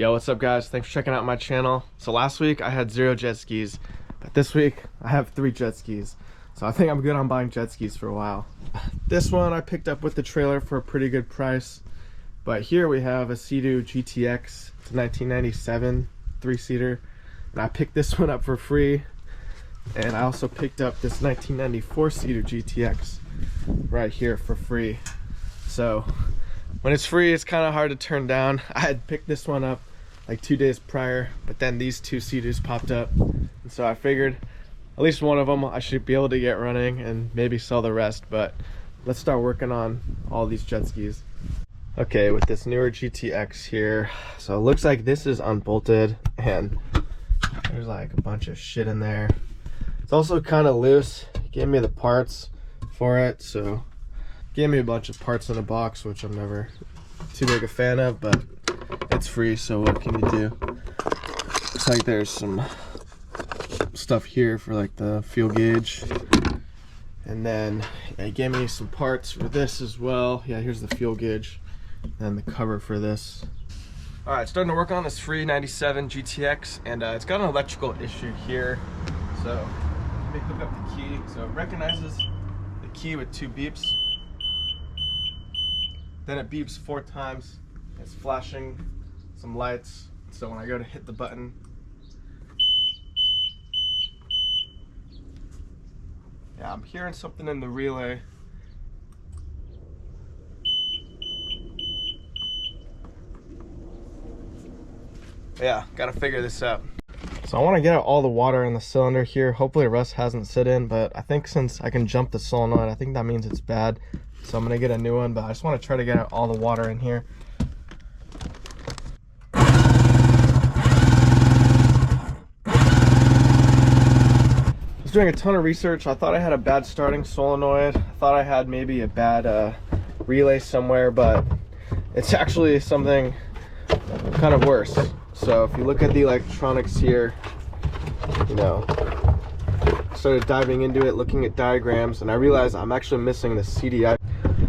Yo, what's up guys? Thanks for checking out my channel. So last week I had 0 jet skis, but this week I have 3 jet skis. So I think I'm good on buying jet skis for a while. This one I picked up with the trailer for a pretty good price. But here we have a Seadoo GTX. It's a 1997 3-seater. And I picked this one up for free. And I also picked up this 1994 Seadoo GTX right here for free. So when it's free, it's kind of hard to turn down. I had picked this one up like 2 days prior, but then these 2 Seadoos popped up. And so I figured at least one of them I should be able to get running and maybe sell the rest. But let's start working on all these jet skis. Okay, with this newer GTX here, so it looks like this is unbolted and there's like a bunch of shit in there. It's also kind of loose. It gave me the parts for it, so gave me a bunch of parts in a box, which I'm never too big a fan of, but it's free, so what can you do? Looks like there's some stuff here for like the fuel gauge, and then they gave me some parts for this as well. Yeah, here's the fuel gauge and the cover for this. All right, starting to work on this free 97 GTX, and it's got an electrical issue here. So let me hook up the key. So it recognizes the key with 2 beeps. Then it beeps 4 times. It's flashing some lights. So when I go to hit the button, yeah, I'm hearing something in the relay. Yeah, gotta figure this out. So I want to get out all the water in the cylinder here. Hopefully rust hasn't set in, but I think since I can jump the solenoid, I think that means it's bad. So I'm gonna get a new one, but I just want to try to get out all the water in here. I was doing a ton of research. I thought I had a bad starting solenoid. I thought I had maybe a bad relay somewhere, but it's actually something kind of worse. So if you look at the electronics here, you know, I started diving into it, looking at diagrams, and I realized I'm actually missing the CDI.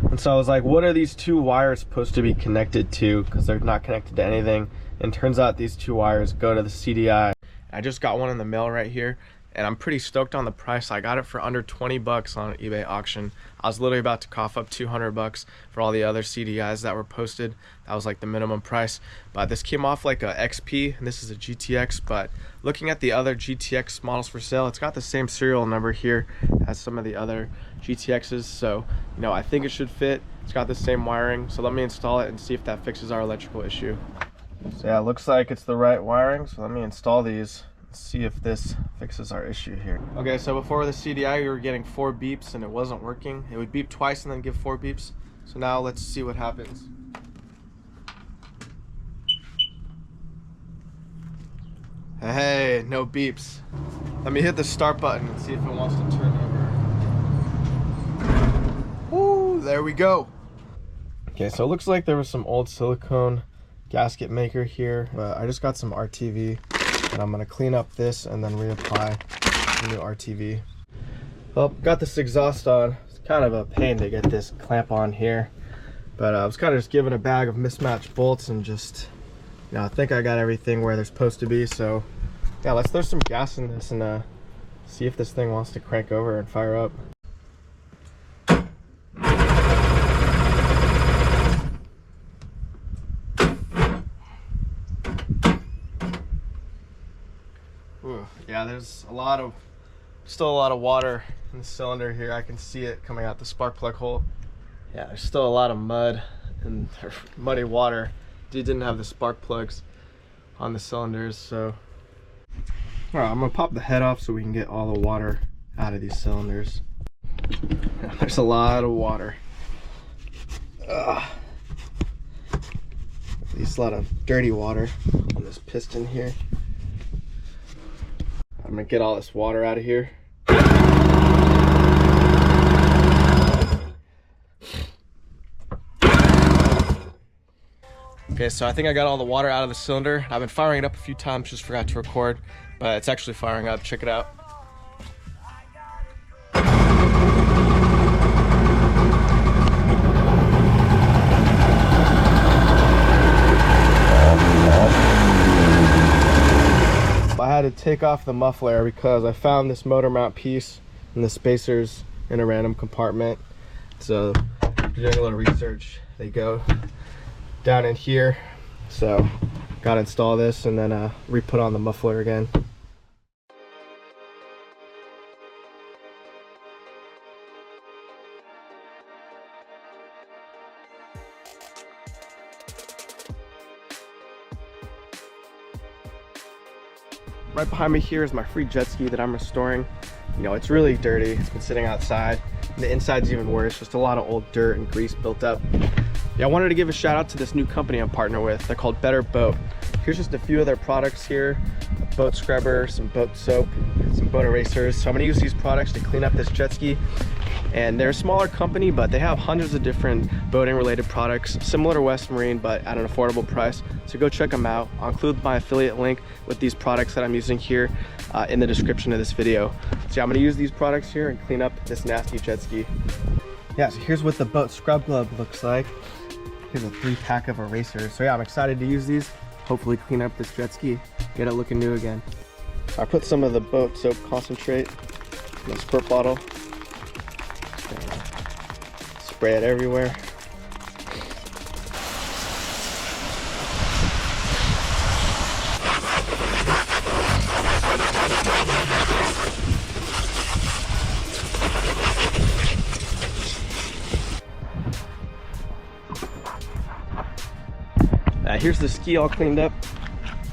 And so I was like, what are these 2 wires supposed to be connected to? Because they're not connected to anything. And turns out these 2 wires go to the CDI. I just got one in the mail right here, and I'm pretty stoked on the price. I got it for under 20 bucks on eBay auction. I was literally about to cough up 200 bucks for all the other CDIs that were posted. That was like the minimum price. But this came off like a XP, and this is a GTX. But looking at the other GTX models for sale, it's got the same serial number here as some of the other GTXs. So, you know, I think it should fit. It's got the same wiring. So let me install it and see if that fixes our electrical issue. So yeah, it looks like it's the right wiring. So let me install these. See if this fixes our issue here. Okay, so before the CDI we were getting 4 beeps and it wasn't working. It would beep twice and then give 4 beeps. So now let's see what happens. Hey, no beeps. Let me hit the start button and see if it wants to turn over. Woo, there we go. Okay, so it looks like there was some old silicone gasket maker here, but I just got some RTV. And I'm gonna clean up this and then reapply the new RTV. Well, got this exhaust on. It's kind of a pain to get this clamp on here, but I was kind of just given a bag of mismatched bolts and just, you know, I think I got everything where they're supposed to be. So yeah, let's throw some gas in this and see if this thing wants to crank over and fire up. Ooh, yeah, there's still a lot of water in the cylinder here. I can see it coming out the spark plug hole. Yeah, there's still a lot of mud and muddy water. Dude didn't have the spark plugs on the cylinders, so. All right, I'm gonna pop the head off so we can get all the water out of these cylinders. Yeah, there's a lot of water. Ugh. At least a lot of dirty water on this piston here. I'm gonna get all this water out of here. Okay, so I think I got all the water out of the cylinder. I've been firing it up a few times, just forgot to record, but it's actually firing up. Check it out. had to take off the muffler because I found this motor mount piece and the spacers in a random compartment. So doing a little research, they go down in here. So gotta install this and then re-put on the muffler again. Right behind me here is my free jet ski that I'm restoring. You know, it's really dirty. It's been sitting outside. The inside's even worse. Just a lot of old dirt and grease built up. Yeah, I wanted to give a shout out to this new company I'm partnered with. They're called Better Boat. Here's just a few of their products here. A boat scrubber, some boat soap, some boat erasers. So I'm gonna use these products to clean up this jet ski. And they're a smaller company, but they have hundreds of different boating related products, similar to West Marine, but at an affordable price. So go check them out. I'll include my affiliate link with these products that I'm using here in the description of this video. So yeah, I'm gonna use these products here and clean up this nasty jet ski. Yeah, so here's what the boat scrub glove looks like. Here's a 3-pack of erasers. So yeah, I'm excited to use these. Hopefully clean up this jet ski, get it looking new again. I put some of the boat soap concentrate in a squirt bottle. Spray it everywhere. Here's the ski all cleaned up.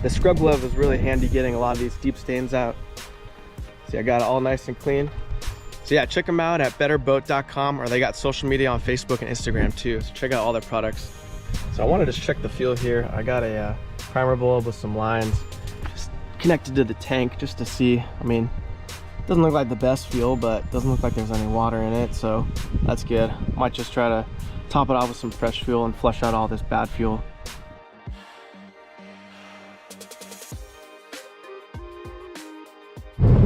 The scrub glove was really handy getting a lot of these deep stains out. See, I got it all nice and clean. So yeah, check them out at betterboat.com, or they got social media on Facebook and Instagram too. So check out all their products. So I wanted to check the fuel here. I got a primer bulb with some lines just connected to the tank just to see. I mean, it doesn't look like the best fuel, but it doesn't look like there's any water in it, so that's good. Might just try to top it off with some fresh fuel and flush out all this bad fuel.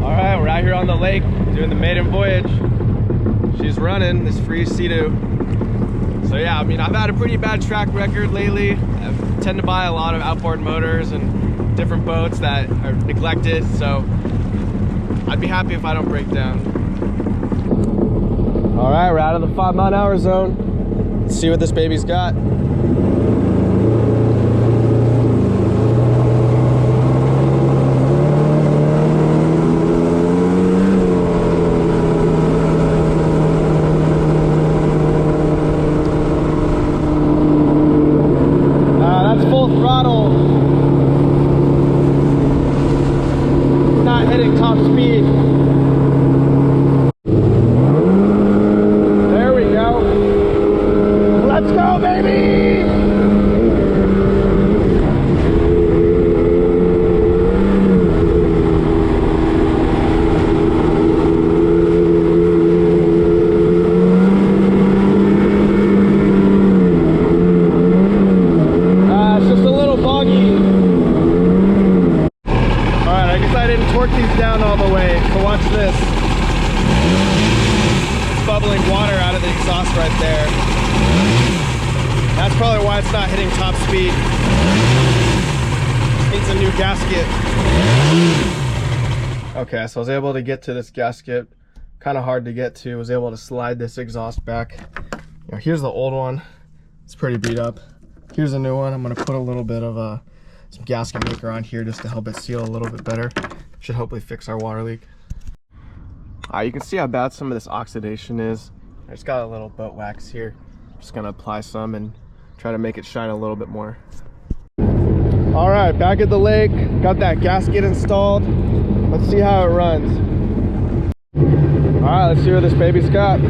All right, we're out here on the lake doing the maiden voyage. She's running this free Seadoo. So yeah, I mean, I've had a pretty bad track record lately. I tend to buy a lot of outboard motors and different boats that are neglected. So I'd be happy if I don't break down. All right, we're out of the 5-mile-an-hour zone. Let's see what this baby's got. Down all the way, so watch this. It's bubbling water out of the exhaust right there. That's probably why it's not hitting top speed. Needs a new gasket. Okay, so I was able to get to this gasket. Kind of hard to get to. I was able to slide this exhaust back. You know, here's the old one. It's pretty beat up. Here's a new one. I'm gonna put a little bit of some gasket maker on here just to help it seal a little bit better. Should hopefully fix our water leak. You can see how bad some of this oxidation is. I just got a little boat wax here. Just gonna apply some and try to make it shine a little bit more. All right, back at the lake. Got that gasket installed. Let's see how it runs. All right, let's see what this baby's got.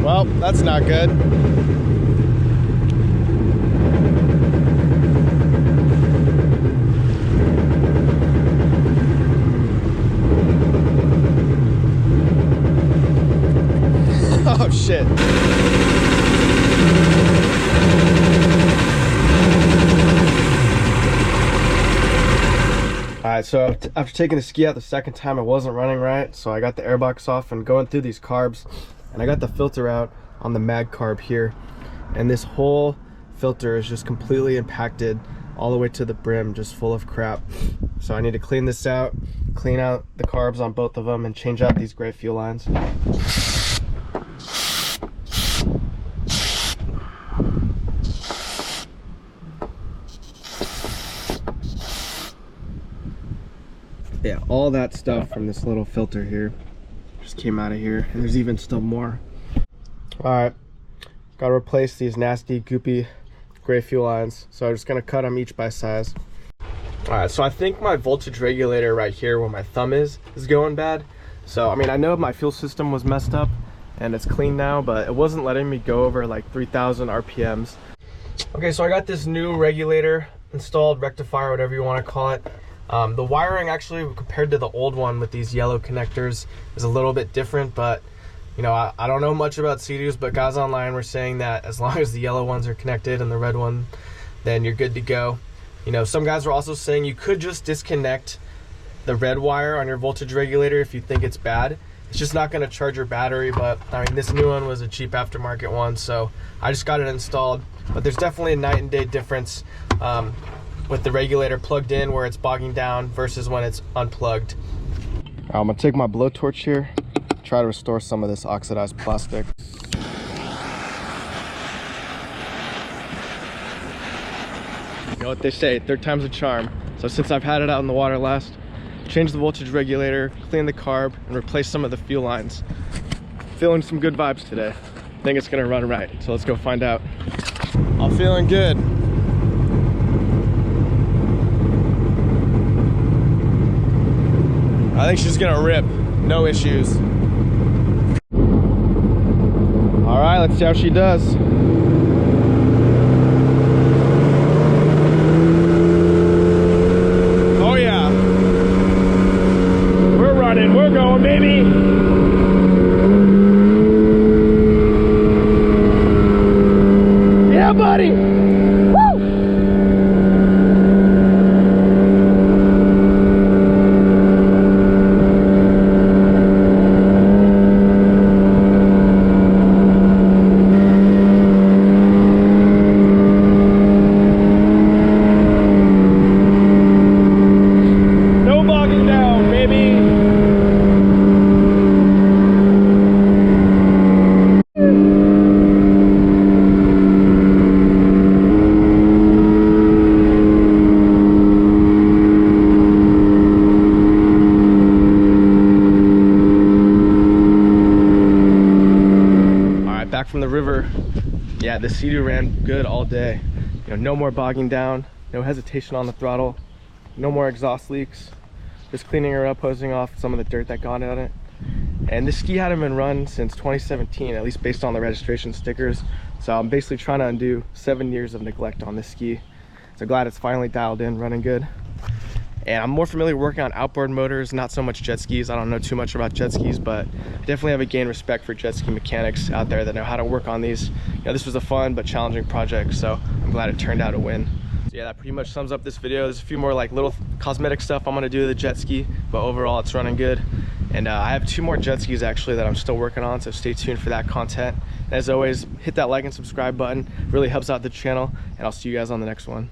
Well, that's not good. Oh shit. Alright, so after taking the ski out the second time, it wasn't running right, so I got the airbox off and going through these carbs, and I got the filter out on the mag carb here, and this whole filter is just completely impacted all the way to the brim, just full of crap. So I need to clean this out, clean out the carbs on both of them, and change out these gray fuel lines. Yeah, all that stuff from this little filter here just came out of here, and there's even still more. All right, gotta replace these nasty goopy gray fuel lines, so I'm just gonna cut them each by size. All right, so I think my voltage regulator right here where my thumb is going bad. So I mean, I know my fuel system was messed up and it's clean now, but it wasn't letting me go over like 3,000 RPMs. Okay, so I got this new regulator installed, rectifier, whatever you want to call it. The wiring actually, compared to the old one with these yellow connectors, is a little bit different, but you know, I don't know much about Seadoos, but guys online were saying that as long as the yellow ones are connected and the red one, then you're good to go. You know, some guys were also saying you could just disconnect the red wire on your voltage regulator if you think it's bad. It's just not going to charge your battery, but I mean, this new one was a cheap aftermarket one, so I just got it installed. But there's definitely a night and day difference with the regulator plugged in where it's bogging down versus when it's unplugged. I'm gonna take my blowtorch here, try to restore some of this oxidized plastic. You know what they say, third time's a charm. So since I've had it out in the water last, changed the voltage regulator, cleaned the carb, and replaced some of the fuel lines. Feeling some good vibes today. I think it's gonna run right, so let's go find out. I'm feeling good. I think she's gonna rip, no issues. All right, let's see how she does. Oh yeah. We're running, we're going, baby. Yeah, buddy. Woo! Back from the river. Yeah, the Seadoo ran good all day. You know, no more bogging down, no hesitation on the throttle, no more exhaust leaks. Just cleaning her up, hosing off some of the dirt that got on it. And this ski hadn't been run since 2017, at least based on the registration stickers. So I'm basically trying to undo 7 years of neglect on this ski. So glad it's finally dialed in, running good. And I'm more familiar working on outboard motors, not so much jet skis. I don't know too much about jet skis, but I definitely have a gained respect for jet ski mechanics out there that know how to work on these. You know, this was a fun but challenging project, so I'm glad it turned out a win. So yeah, that pretty much sums up this video. There's a few more like little cosmetic stuff I'm gonna do to the jet ski, but overall it's running good. And I have 2 more jet skis actually that I'm still working on, so stay tuned for that content. And as always, hit that like and subscribe button. It really helps out the channel, and I'll see you guys on the next one.